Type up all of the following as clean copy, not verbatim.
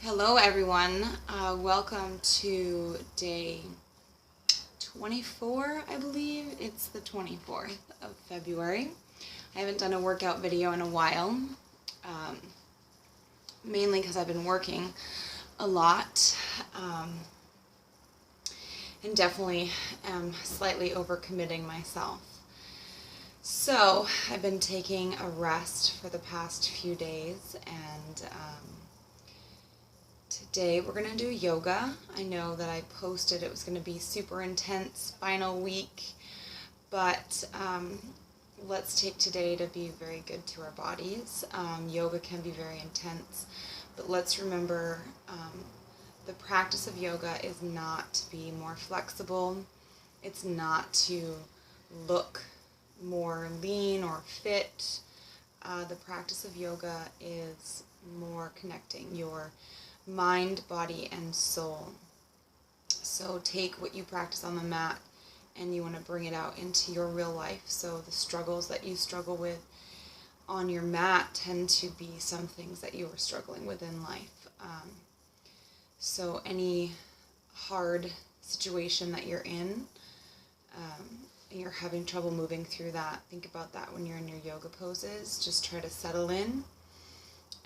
Hello everyone, welcome to day 24, I believe. It's the 24th of February. I haven't done a workout video in a while, mainly because I've been working a lot, and definitely am slightly overcommitting myself. So I've been taking a rest for the past few days, and today we're going to do yoga. I know that I posted it was going to be super intense final week, but let's take today to be very good to our bodies. Yoga can be very intense, but let's remember the practice of yoga is not to be more flexible. It's not to look more lean or fit. The practice of yoga is more connecting your mind, body, and soul. So take what you practice on the mat and you want to bring it out into your real life. So the struggles that you struggle with on your mat tend to be some things that you are struggling with in life. So any hard situation that you're in, and you're having trouble moving through that, think about that when you're in your yoga poses. Just try to settle in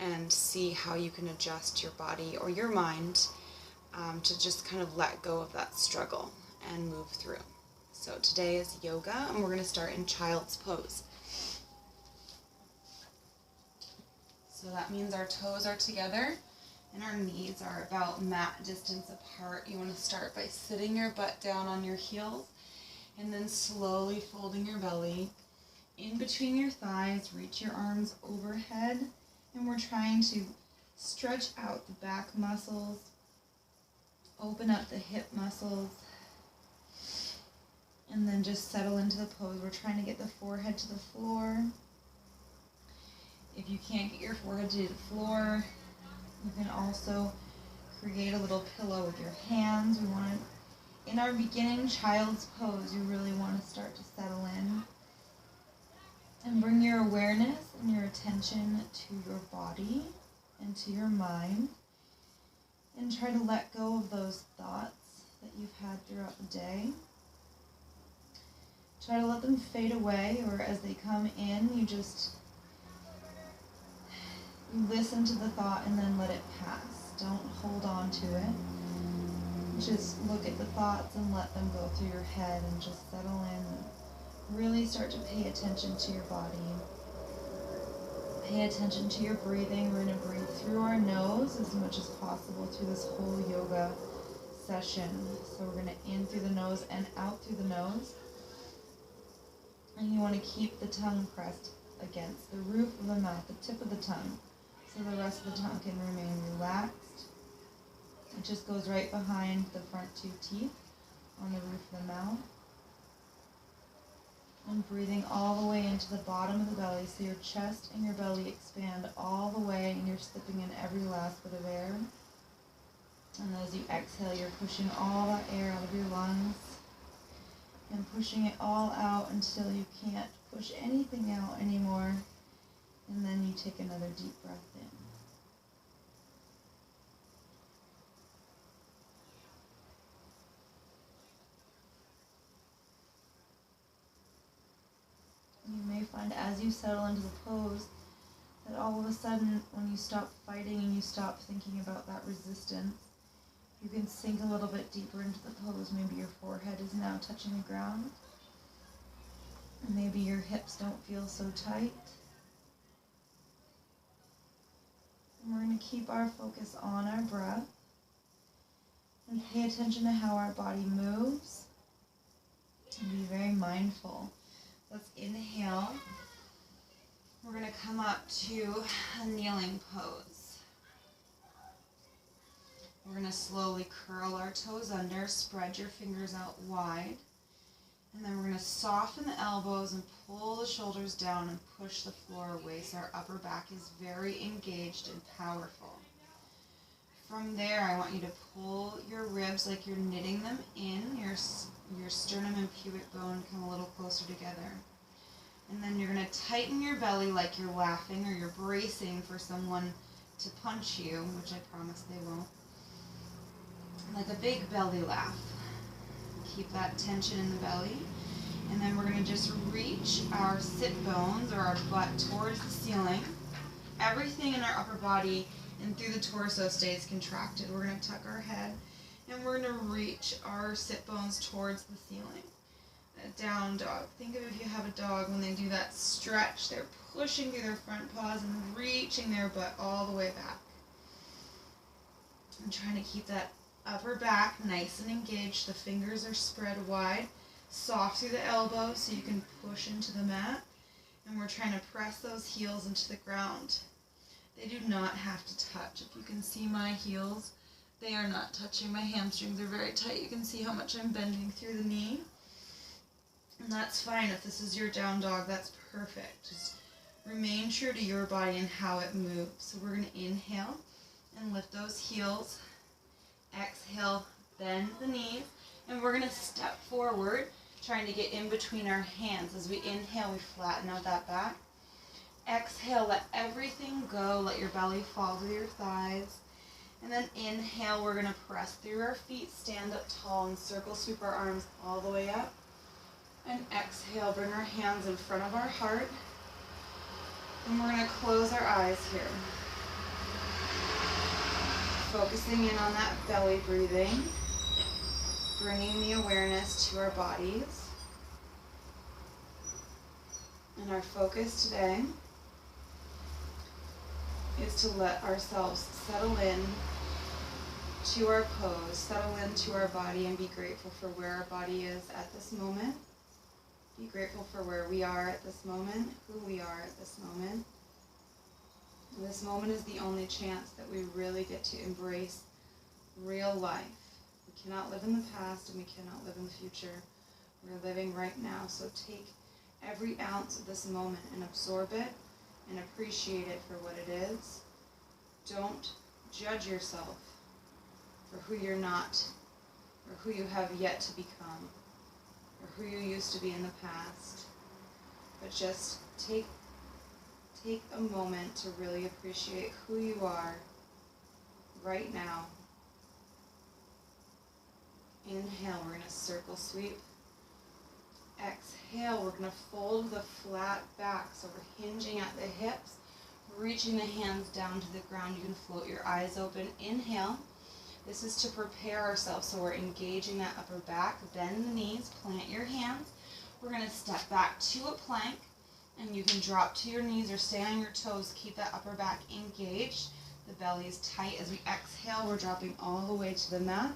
and see how you can adjust your body or your mind to just kind of let go of that struggle and move through. So today is yoga, and we're going to start in child's pose. So that means our toes are together and our knees are about mat distance apart. You want to start by sitting your butt down on your heels and then slowly folding your belly in between your thighs. Reach your arms overhead. And we're trying to stretch out the back muscles, open up the hip muscles, and then just settle into the pose. We're trying to get the forehead to the floor. If you can't get your forehead to the floor, you can also create a little pillow with your hands. In our beginning child's pose, you really want to start to settle in. And bring your awareness and your attention to your body and to your mind. And try to let go of those thoughts that you've had throughout the day. Try to let them fade away, or as they come in, you listen to the thought and then let it pass. Don't hold on to it. Just look at the thoughts and let them go through your head and just settle in. Really start to pay attention to your body. Pay attention to your breathing. We're going to breathe through our nose as much as possible through this whole yoga session. So we're going to in through the nose and out through the nose. And you want to keep the tongue pressed against the roof of the mouth, the tip of the tongue, so the rest of the tongue can remain relaxed. It just goes right behind the front two teeth on the roof of the mouth. And breathing all the way into the bottom of the belly, so your chest and your belly expand all the way, and you're slipping in every last bit of air. And as you exhale, you're pushing all that air out of your lungs and pushing it all out until you can't push anything out anymore. And then you take another deep breath in. You may find as you settle into the pose that all of a sudden, when you stop fighting and you stop thinking about that resistance, you can sink a little bit deeper into the pose. Maybe your forehead is now touching the ground. And maybe your hips don't feel so tight. And we're going to keep our focus on our breath and pay attention to how our body moves and be very mindful. Let's inhale. We're going to come up to a kneeling pose. We're going to slowly curl our toes under, spread your fingers out wide, and then we're going to soften the elbows and pull the shoulders down and push the floor away so our upper back is very engaged and powerful. From there, I want you to pull your ribs like you're knitting them in, your sternum and pubic bone come a little closer together. And then you're going to tighten your belly like you're laughing or you're bracing for someone to punch you, which I promise they won't. Like a big belly laugh. Keep that tension in the belly. And then we're going to just reach our sit bones or our butt towards the ceiling. Everything in our upper body and through the torso stays contracted. We're going to tuck our head and we're going to reach our sit bones towards the ceiling. A down dog. Think of if you have a dog, when they do that stretch, they're pushing through their front paws and reaching their butt all the way back. I'm trying to keep that upper back nice and engaged. The fingers are spread wide, soft through the elbows so you can push into the mat. And we're trying to press those heels into the ground. They do not have to touch. If you can see my heels, they are not touching. My hamstrings are very tight. You can see how much I'm bending through the knee. And that's fine. If this is your down dog, that's perfect. Just remain true to your body and how it moves. So we're going to inhale and lift those heels. Exhale, bend the knees. And we're going to step forward, trying to get in between our hands. As we inhale, we flatten out that back. Exhale, let everything go. Let your belly fall to your thighs. And then inhale, we're going to press through our feet, stand up tall, and circle sweep our arms all the way up. And exhale, bring our hands in front of our heart. And we're going to close our eyes here. Focusing in on that belly breathing. Bringing the awareness to our bodies. And our focus today is to let ourselves settle in to our pose, settle into our body, and be grateful for where our body is at this moment. Be grateful for where we are at this moment, who we are at this moment. And this moment is the only chance that we really get to embrace real life. We cannot live in the past and we cannot live in the future. We're living right now, so take every ounce of this moment and absorb it and appreciate it for what it is. Don't judge yourself for who you're not or who you have yet to become or who you used to be in the past. But just take a moment to really appreciate who you are right now. Inhale, we're going to circle sweep. Exhale, we're going to fold the flat back, so we're hinging at the hips, reaching the hands down to the ground. You can float your eyes open. Inhale. This is to prepare ourselves, so we're engaging that upper back. Bend the knees, plant your hands. We're going to step back to a plank, and you can drop to your knees or stay on your toes. Keep that upper back engaged. The belly is tight. As we exhale, we're dropping all the way to the mat.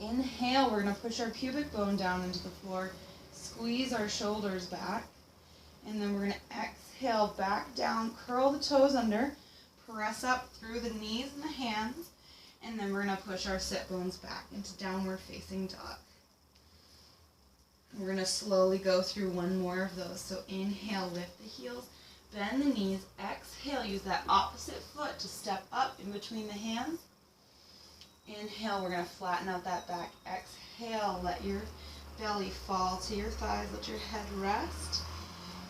Inhale, we're going to push our pubic bone down into the floor, squeeze our shoulders back, and then we're going to exhale back down, curl the toes under, press up through the knees and the hands, and then we're going to push our sit bones back into downward facing dog. We're going to slowly go through one more of those. So inhale, lift the heels, bend the knees, exhale, use that opposite foot to step up in between the hands. Inhale, we're going to flatten out that back. Exhale, let your belly fall to your thighs, let your head rest.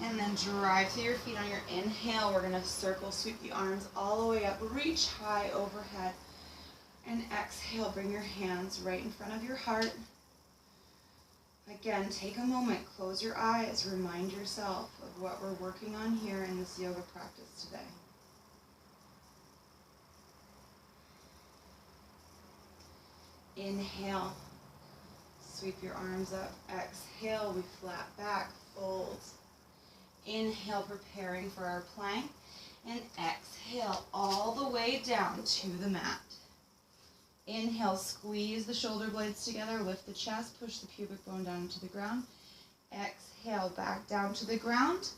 And then drive through your feet on your inhale. We're going to circle, sweep the arms all the way up, reach high overhead. And exhale, bring your hands right in front of your heart. Again, take a moment, close your eyes, remind yourself of what we're working on here in this yoga practice today. Inhale, sweep your arms up. Exhale, we flat back, fold. Inhale, preparing for our plank. And exhale, all the way down to the mat. Inhale, squeeze the shoulder blades together, lift the chest, push the pubic bone down into the ground. Exhale, back down to the ground.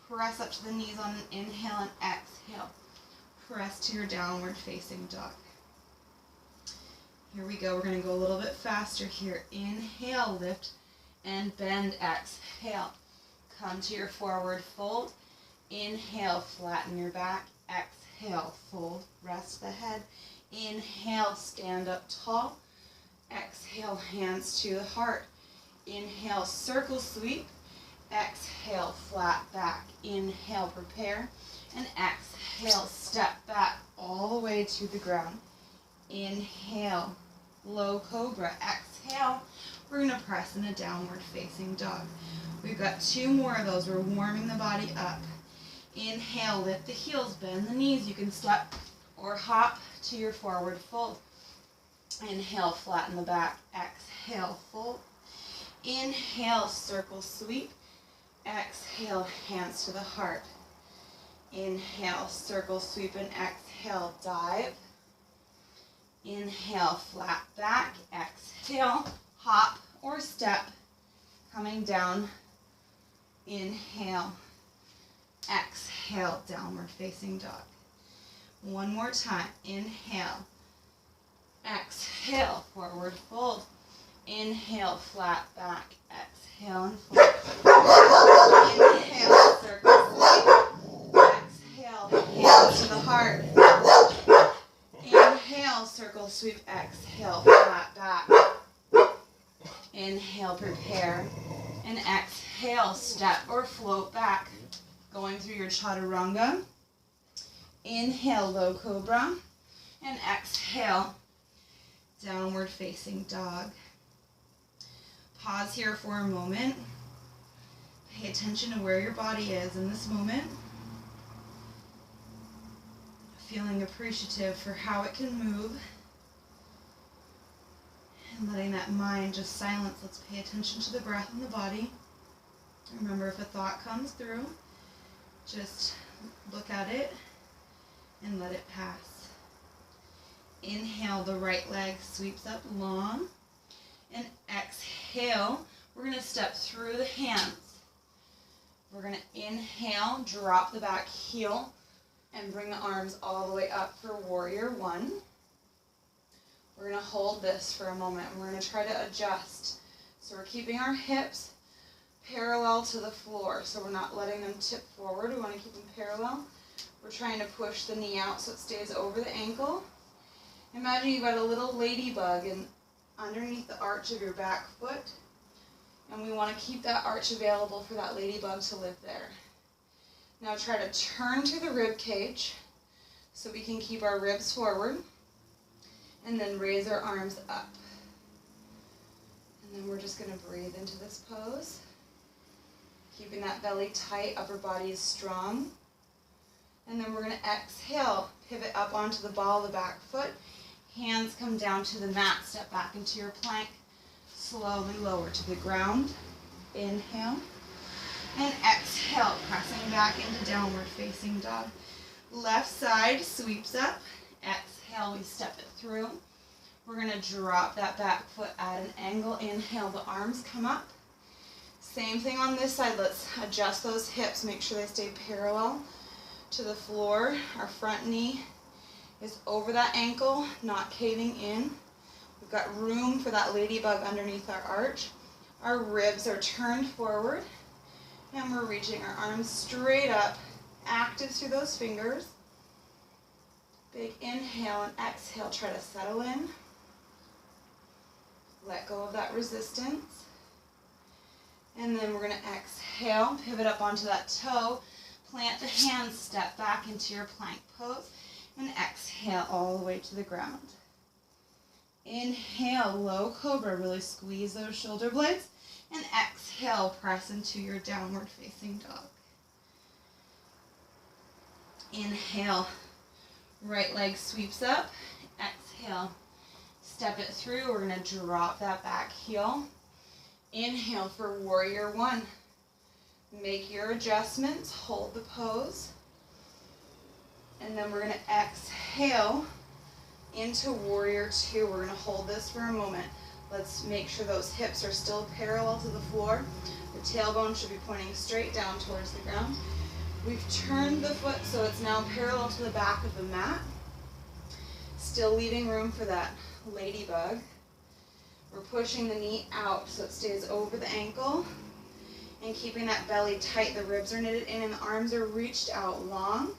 Press up to the knees on an inhale and exhale. Press to your downward facing dog. Here we go. We're going to go a little bit faster here. Inhale, lift and bend. Exhale. Come to your forward fold. Inhale, flatten your back. Exhale, fold. Rest the head. Inhale, stand up tall. Exhale, hands to the heart. Inhale, circle sweep. Exhale, flat back. Inhale, prepare. And exhale, step back all the way to the ground. Inhale, low cobra. Exhale, we're going to press in a downward facing dog. We've got 2 more of those. We're warming the body up. Inhale, lift the heels, bend the knees. You can step or hop to your forward fold. Inhale, flatten the back. Exhale, fold. Inhale, circle sweep. Exhale, hands to the heart. Inhale, circle sweep, and exhale, dive. Inhale, flat back. Exhale, hop or step, coming down. Inhale, exhale, downward facing dog. One more time. Inhale, exhale, forward fold. Inhale, flat back. Exhale and fold. Inhale, circle sweep. Exhale, hands to the heart. Inhale, circle sweep. Exhale, flat back. Inhale, prepare. And exhale, step or float back. Going through your chaturanga. Inhale, low cobra. And exhale, downward facing dog. Pause here for a moment. Pay attention to where your body is in this moment. Feeling appreciative for how it can move. And letting that mind just silence. Let's pay attention to the breath in the body. Remember, if a thought comes through, just look at it and let it pass. Inhale, the right leg sweeps up long. And exhale, we're going to step through the hands. We're going to inhale, drop the back heel, and bring the arms all the way up for warrior 1. We're going to hold this for a moment, and we're going to try to adjust. So we're keeping our hips parallel to the floor, so we're not letting them tip forward. We want to keep them parallel. We're trying to push the knee out so it stays over the ankle. Imagine you've got a little ladybug underneath the arch of your back foot, and we want to keep that arch available for that ladybug to live there. Now try to turn to the rib cage so we can keep our ribs forward, and then raise our arms up. And then we're just going to breathe into this pose, keeping that belly tight, upper body is strong. And then we're going to exhale, pivot up onto the ball of the back foot. Hands come down to the mat, step back into your plank, slowly lower to the ground. Inhale, and exhale, pressing back into downward facing dog. Left side sweeps up, exhale, we step it through. We're going to drop that back foot at an angle. Inhale, the arms come up. Same thing on this side, let's adjust those hips, make sure they stay parallel to the floor. Our front knee is over that ankle, not caving in. We've got room for that ladybug underneath our arch. Our ribs are turned forward, and we're reaching our arms straight up, active through those fingers. Big inhale and exhale, try to settle in. Let go of that resistance. And then we're going to exhale, pivot up onto that toe, plant the hands, step back into your plank pose. And exhale all the way to the ground. Inhale, low cobra, really squeeze those shoulder blades. And exhale, press into your downward facing dog. Inhale, right leg sweeps up. Exhale, step it through. We're going to drop that back heel. Inhale for warrior 1. Make your adjustments, hold the pose. And then we're going to exhale into warrior 2. We're going to hold this for a moment. Let's make sure those hips are still parallel to the floor. The tailbone should be pointing straight down towards the ground. We've turned the foot so it's now parallel to the back of the mat. Still leaving room for that ladybug. We're pushing the knee out so it stays over the ankle. And keeping that belly tight, the ribs are knitted in and the arms are reached out long.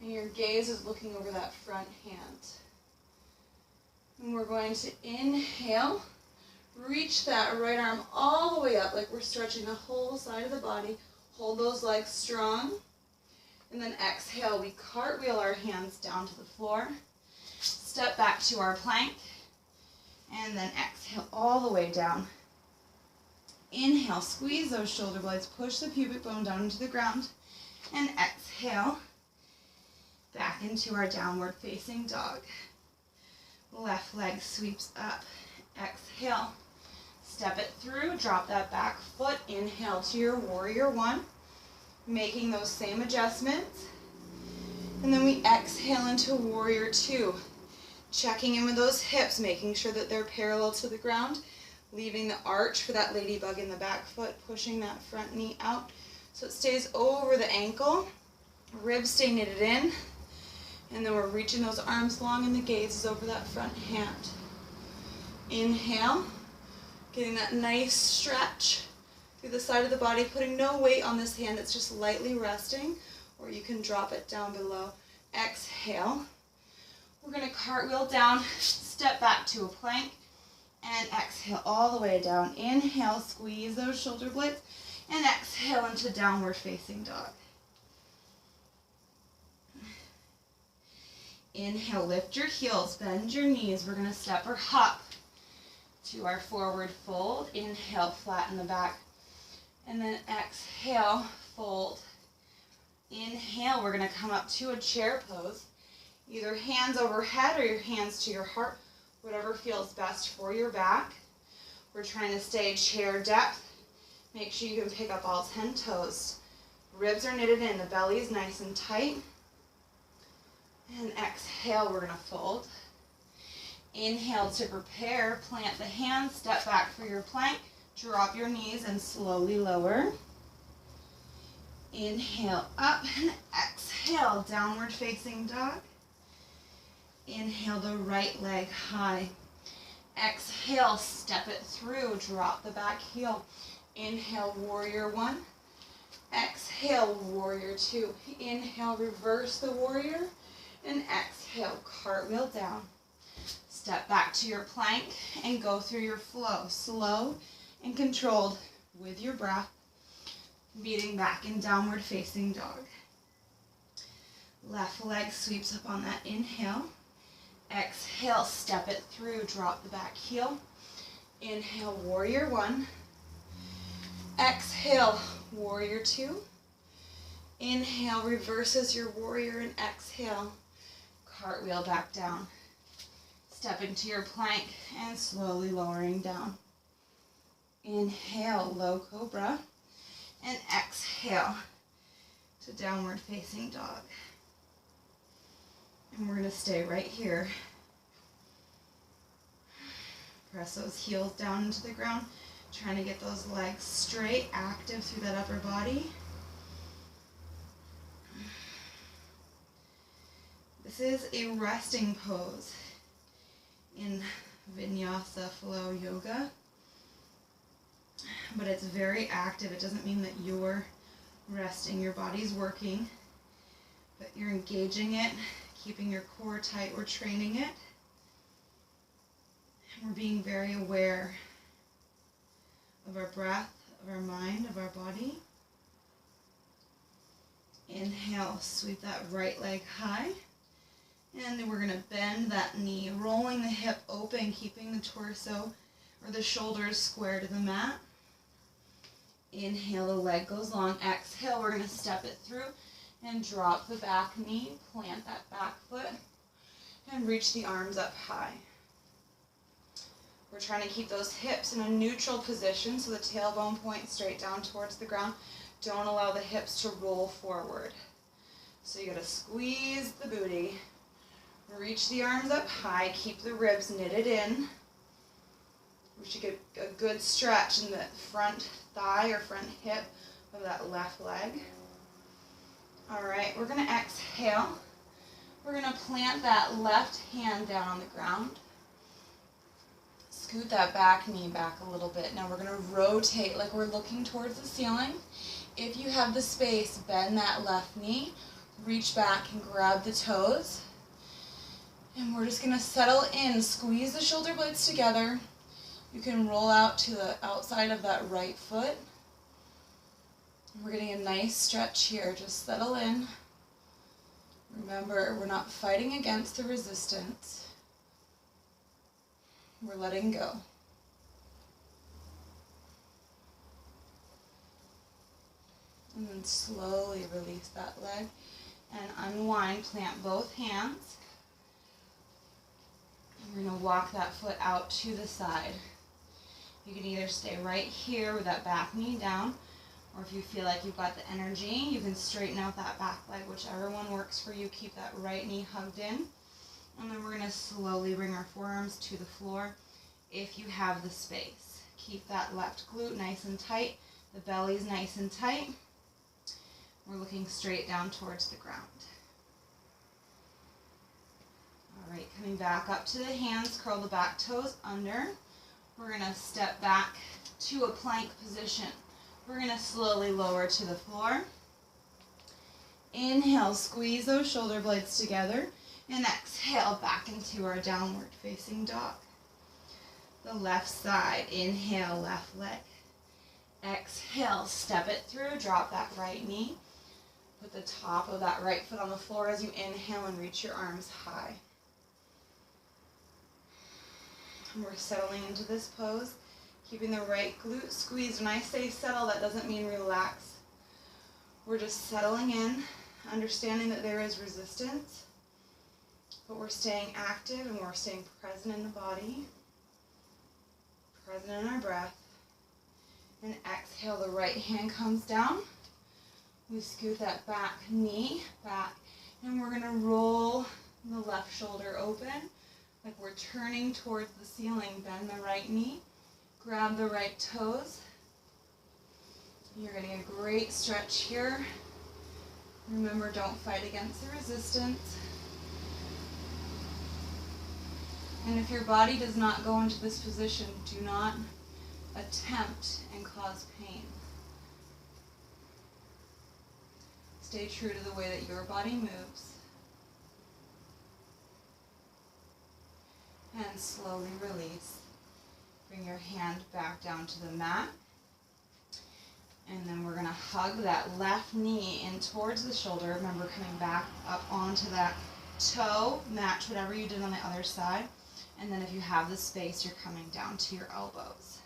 And your gaze is looking over that front hand. And we're going to inhale, reach that right arm all the way up like we're stretching the whole side of the body. Hold those legs strong. And then exhale, we cartwheel our hands down to the floor. Step back to our plank. And then exhale all the way down. Inhale, squeeze those shoulder blades, push the pubic bone down into the ground. And exhale, back into our downward facing dog. Left leg sweeps up. Exhale, step it through, drop that back foot. Inhale to your warrior one, making those same adjustments. And then we exhale into warrior two, checking in with those hips, making sure that they're parallel to the ground, leaving the arch for that ladybug in the back foot, pushing that front knee out so it stays over the ankle. Ribs stay knitted in. And then we're reaching those arms long and the gaze is over that front hand. Inhale, getting that nice stretch through the side of the body, putting no weight on this hand, it's just lightly resting, or you can drop it down below. Exhale. We're going to cartwheel down, step back to a plank, and exhale all the way down. Inhale, squeeze those shoulder blades, and exhale into downward facing dog. Inhale, lift your heels, bend your knees. We're going to step or hop to our forward fold. Inhale, flatten the back. And then exhale, fold. Inhale, we're going to come up to a chair pose. Either hands overhead or your hands to your heart, whatever feels best for your back. We're trying to stay chair depth. Make sure you can pick up all 10 toes. Ribs are knitted in, the belly is nice and tight. And exhale, we're going to fold. Inhale to prepare, plant the hands, step back for your plank, drop your knees and slowly lower. Inhale up and exhale, downward facing dog. Inhale the right leg high. Exhale, step it through, drop the back heel. Inhale, warrior one. Exhale, warrior two. Inhale, reverse the warrior. And exhale, cartwheel down. Step back to your plank and go through your flow. Slow and controlled with your breath. Beating back in downward facing dog. Left leg sweeps up on that inhale. Exhale, step it through, drop the back heel. Inhale, warrior one. Exhale, warrior two. Inhale, reverses your warrior and exhale. Cartwheel back down. Step into your plank and slowly lowering down. Inhale, low cobra. And exhale to downward facing dog. And we're going to stay right here. Press those heels down into the ground. Trying to get those legs straight, active through that upper body. This is a resting pose in Vinyasa Flow Yoga, but it's very active. It doesn't mean that you're resting, your body's working, but you're engaging it, keeping your core tight, we're training it, and we're being very aware of our breath, of our mind, of our body. Inhale, sweep that right leg high. And then we're going to bend that knee, rolling the hip open, keeping the torso or the shoulders square to the mat. Inhale, the leg goes long. Exhale, we're going to step it through and drop the back knee, plant that back foot, and reach the arms up high. We're trying to keep those hips in a neutral position so the tailbone points straight down towards the ground. Don't allow the hips to roll forward. So you got to squeeze the booty. Reach the arms up high, keep the ribs knitted in. We should get a good stretch in the front thigh or front hip of that left leg. All right, we're going to exhale. We're going to plant that left hand down on the ground. Scoot that back knee back a little bit. Now we're going to rotate like we're looking towards the ceiling. If you have the space, bend that left knee, reach back and grab the toes. And we're just going to settle in, squeeze the shoulder blades together. You can roll out to the outside of that right foot. We're getting a nice stretch here. Just settle in. Remember, we're not fighting against the resistance. We're letting go. And then slowly release that leg and unwind, plant both hands. We're going to walk that foot out to the side. You can either stay right here with that back knee down, or if you feel like you've got the energy, you can straighten out that back leg, whichever one works for you. Keep that right knee hugged in. And then we're going to slowly bring our forearms to the floor if you have the space. Keep that left glute nice and tight. The belly's nice and tight. We're looking straight down towards the ground. All right, coming back up to the hands, curl the back toes under. We're going to step back to a plank position. We're going to slowly lower to the floor. Inhale, squeeze those shoulder blades together. And exhale back into our downward facing dog. The left side, inhale, left leg. Exhale, step it through, drop that right knee. Put the top of that right foot on the floor as you inhale and reach your arms high. And we're settling into this pose, keeping the right glute squeezed. When I say settle, that doesn't mean relax. We're just settling in, understanding that there is resistance, but we're staying active and we're staying present in the body, present in our breath. And exhale, the right hand comes down. We scoot that back knee back, and we're going to roll the left shoulder open, like we're turning towards the ceiling. Bend the right knee, grab the right toes. You're getting a great stretch here. Remember, don't fight against the resistance. And if your body does not go into this position, do not attempt and cause pain. Stay true to the way that your body moves. And slowly release. Bring your hand back down to the mat. And then we're going to hug that left knee in towards the shoulder. Remember, coming back up onto that toe. Match whatever you did on the other side. And then if you have the space, you're coming down to your elbows.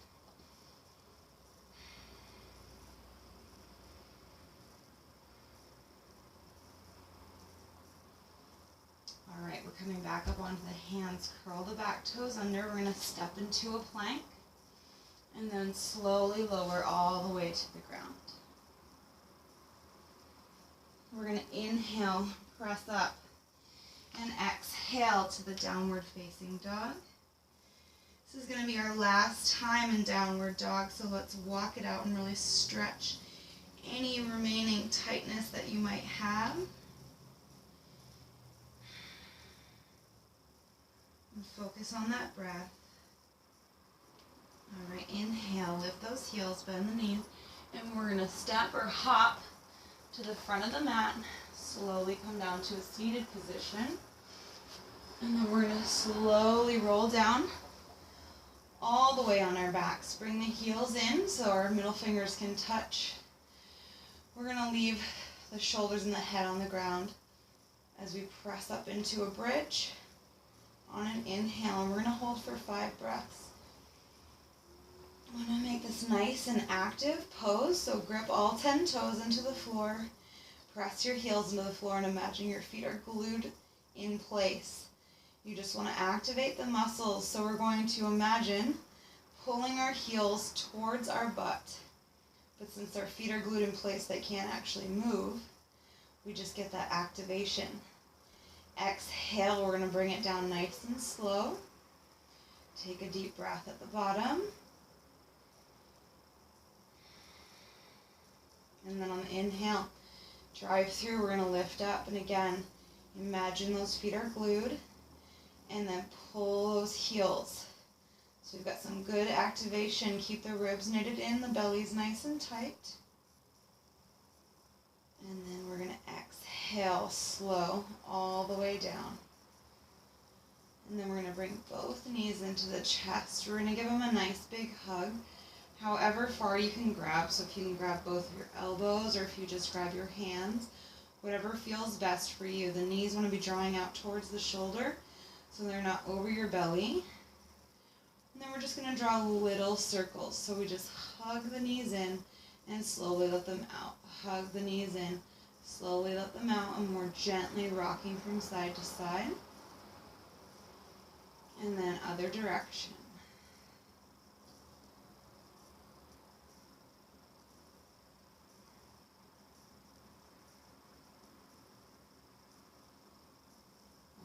All right, we're coming back up onto the hands. Curl the back toes under. We're going to step into a plank. And then slowly lower all the way to the ground. We're going to inhale, press up, and exhale to the downward facing dog. This is going to be our last time in downward dog, so let's walk it out and really stretch any remaining tightness that you might have. And focus on that breath. All right, inhale, lift those heels, bend the knees, and we're going to step or hop to the front of the mat, slowly come down to a seated position, and then we're going to slowly roll down all the way on our backs. Bring the heels in so our middle fingers can touch. We're going to leave the shoulders and the head on the ground as we press up into a bridge on an inhale, and we're going to hold for 5 breaths. I want to make this nice and active pose, so grip all 10 toes into the floor, press your heels into the floor, and imagine your feet are glued in place. You just want to activate the muscles, so we're going to imagine pulling our heels towards our butt, but since our feet are glued in place, they can't actually move. We just get that activation. Exhale, we're going to bring it down nice and slow. Take a deep breath at the bottom. And then on the inhale, drive through, we're going to lift up. And again, imagine those feet are glued. And then pull those heels. So we've got some good activation. Keep the ribs knitted in, the belly's nice and tight. And then we're going to exhale slow all the way down. And then we're going to bring both knees into the chest. We're going to give them a nice big hug. However far you can grab, so if you can grab both of your elbows or if you just grab your hands, whatever feels best for you. The knees want to be drawing out towards the shoulder so they're not over your belly. And then we're just going to draw little circles. So we just hug the knees in and slowly let them out. Hug the knees in, slowly let them out, and more gently rocking from side to side. And then other direction.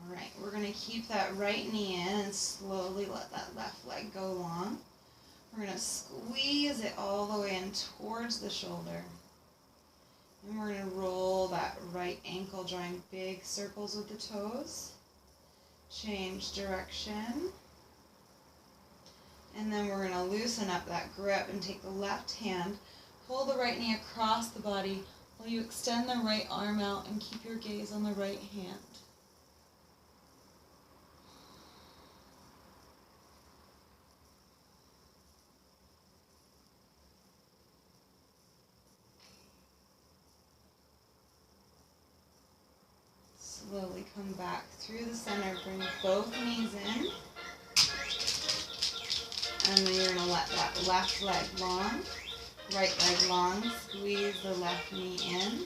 All right, we're going to keep that right knee in and slowly let that left leg go long. We're going to squeeze it all the way in towards the shoulder. And we're going to roll that right ankle, drawing big circles with the toes. Change direction. And then we're going to loosen up that grip and take the left hand, pull the right knee across the body while you extend the right arm out and keep your gaze on the right hand. Slowly come back through the center, bring both knees in. And then you're going to let that left leg long, right leg long, squeeze the left knee in.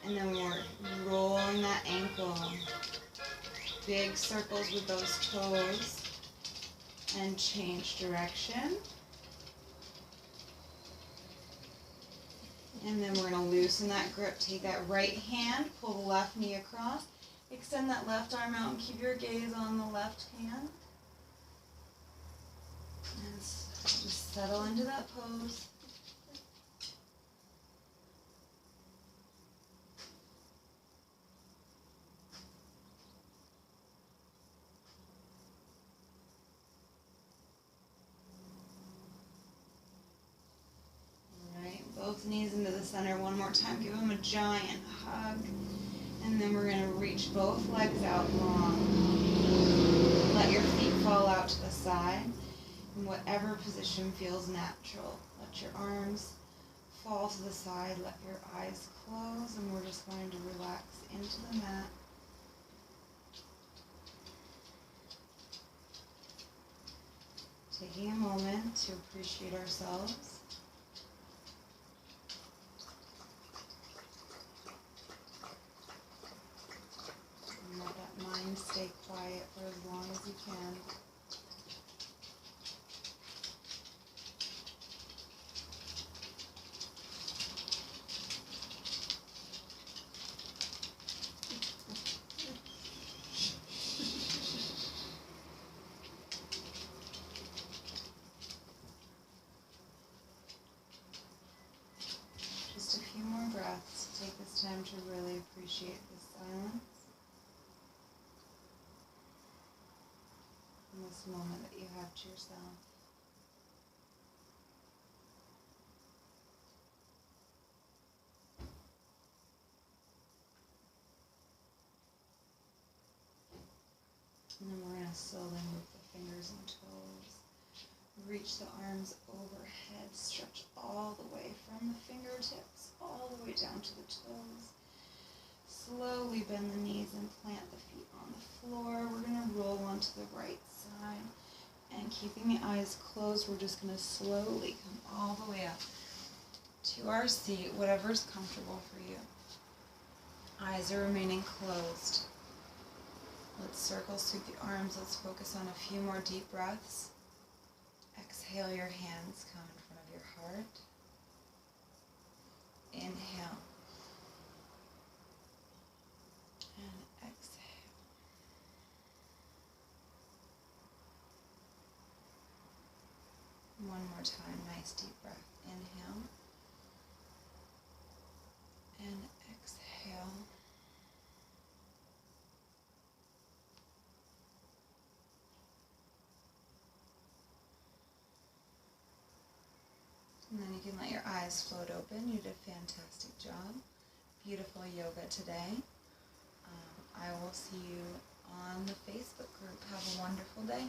And then we're rolling that ankle. Big circles with those toes. And change direction. And then we're going to loosen that grip. Take that right hand, pull the left knee across, extend that left arm out and keep your gaze on the left hand. And just settle into that pose. Both knees into the center one more time. Give them a giant hug. And then we're going to reach both legs out long. Let your feet fall out to the side in whatever position feels natural. Let your arms fall to the side. Let your eyes close. And we're just going to relax into the mat. Taking a moment to appreciate ourselves. Mind stay quiet for as long as you can. Just a few more breaths. Take this time to really appreciate the silence. This moment that you have to yourself. And then we're going to slowly move the fingers and toes. Reach the arms overhead. Stretch all the way from the fingertips all the way down to the toes. Slowly bend the knees and plant the feet on the floor. We're going to roll onto the right side. And keeping the eyes closed, we're just going to slowly come all the way up to our seat, whatever's comfortable for you. Eyes are remaining closed. Let's circle sweep the arms. Let's focus on a few more deep breaths. Exhale, your hands come in front of your heart. Inhale. And exhale. One more time, nice deep breath. Inhale. And exhale. And then you can let your eyes float open. You did a fantastic job. Beautiful yoga today. I will see you on the Facebook group. Have a wonderful day.